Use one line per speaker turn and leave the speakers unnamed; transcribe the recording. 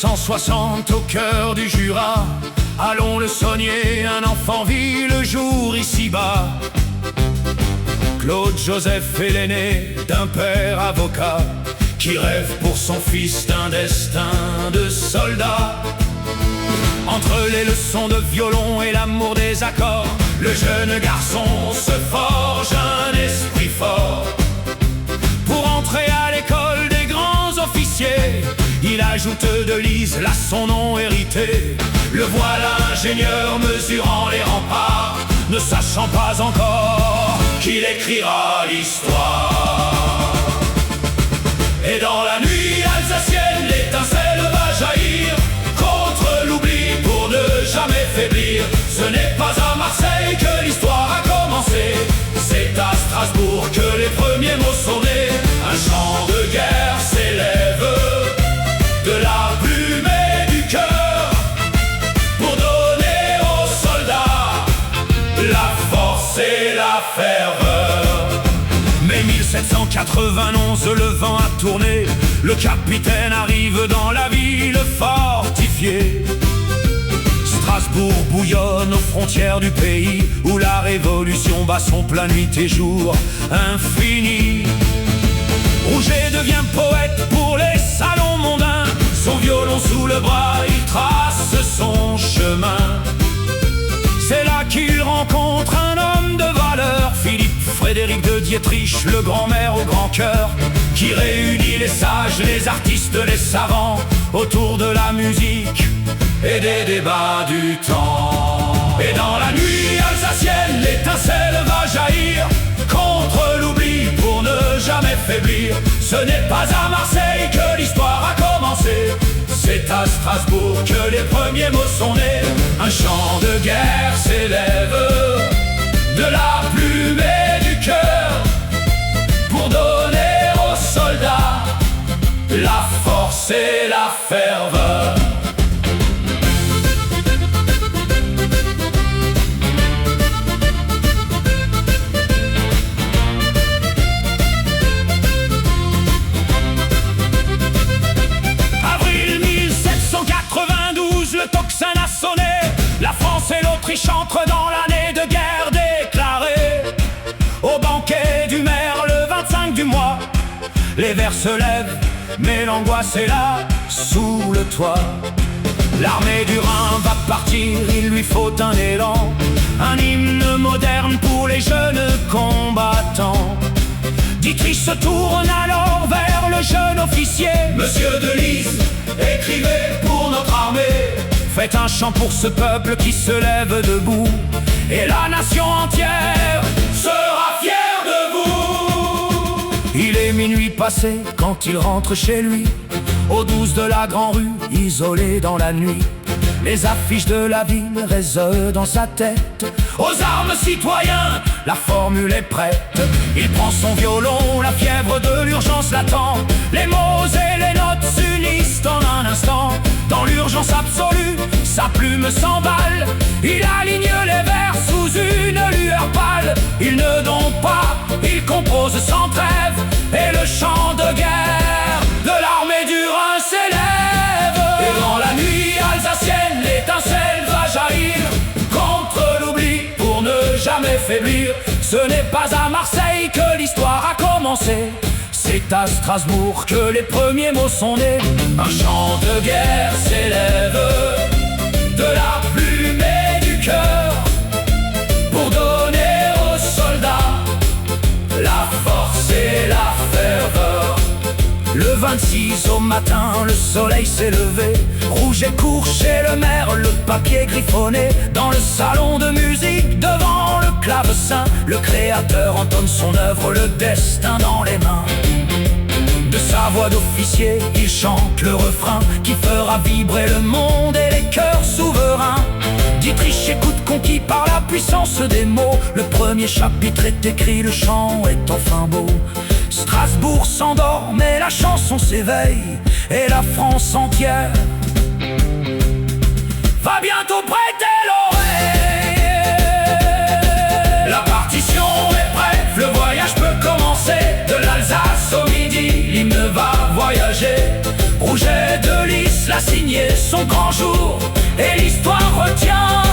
1860 au cœur du Jura, allons le soigner, un enfant vit le jour ici-bas. Claude Joseph est l'aîné d'un père avocat qui rêve pour son fils d'un destin de soldat. Entre les leçons de violon et l'amour des accords, le jeune garçon se forge un esprit fort. Pour entrer à l'école des grands officiers, il ajoute de Lise là son nom hérité. Le voilà ingénieur mesurant les remparts, ne sachant pas encore qu'il écrira l'histoire. Et dans la nuit alsacienne, l'étincelle va jaillir contre l'oubli pour ne jamais faiblir. Ce n'est pas à Marseille que l'histoire a commencé, c'est à Strasbourg que les premiers mots sont nés. Un chant de guerre s'élève de la plume et du cœur pour donner aux soldats la force et la ferveur. Mais 1791, le vent a tourné, le capitaine arrive dans la ville fortifiée. Strasbourg bouillonne aux frontières du pays où la révolution bat son plein nuit et jour infini. Rouget devient poète pour les salons mondains, son violon sous le bras, il trace son chemin. C'est là qu'il rencontre un homme de valeur, Philippe Frédéric de Dietrich, le grand-maire au grand cœur, qui réunit les sages, les artistes, les savants autour de la musique et des débats du temps. Et dans la nuit alsacienne, l'étincelle va jaillir contre l'oubli pour ne jamais faiblir. Ce n'est pas à Marseille que l'histoire a commencé, c'est à Strasbourg que les premiers mots sont nés. Un chant de guerre s'élève de la plume et du cœur pour donner aux soldats la force et la ferveur. Le tocsin a sonné, la France et l'Autriche entrent dans l'année de guerre déclarée. Au banquet du maire le 25 du mois, les vers se lèvent, mais l'angoisse est là, sous le toit. L'armée du Rhin va partir, il lui faut un élan, un hymne moderne pour les jeunes combattants. Dietrich se tourne alors vers le jeune officier. Monsieur de Lise, écrivez pour notre armée. Faites un chant pour ce peuple qui se lève debout, et la nation entière sera fière de vous. Il est minuit passé quand il rentre chez lui, au 12 de la Grand-Rue, isolé dans la nuit. Les affiches de la ville résonnent dans sa tête. Aux armes citoyens, la formule est prête. Il prend son violon, la fièvre de l'urgence l'attend. Les mots et les notes s'unissent en un instant. Dans l'urgence absolue, sa plume s'emballe. Il aligne les vers sous une lueur pâle. Il ne dompe pas, il compose sans trêve, et le chant de guerre de l'armée du Rhin s'élève. Et dans la nuit alsacienne, l'étincelle va jaillir contre l'oubli pour ne jamais faiblir. Ce n'est pas à Marseille que l'histoire a commencé, c'est à Strasbourg que les premiers mots sont nés. Un chant de guerre s'élève de la plume et du cœur pour donner aux soldats la force et la ferveur. Le 26 au matin, le soleil s'est levé. Rouget court chez le maire, le papier griffonné. Dans le salon de musique, devant le clavecin, le créateur entonne son œuvre, le destin dans les mains. De sa voix d'officier, il chante le refrain qui fera vibrer le monde et les cœurs souverains. Dietrich écoute conquis par la puissance des mots. Le premier chapitre est écrit, le chant est enfin beau. Strasbourg s'endort, mais la chanson s'éveille, et la France entière va bientôt prêter l'oreille. La partition est prête, le voyage peut commencer. De l'Alsace au Midi, l'hymne va voyager. Rouget de Lys, la a signé son grand jour, et l'histoire retient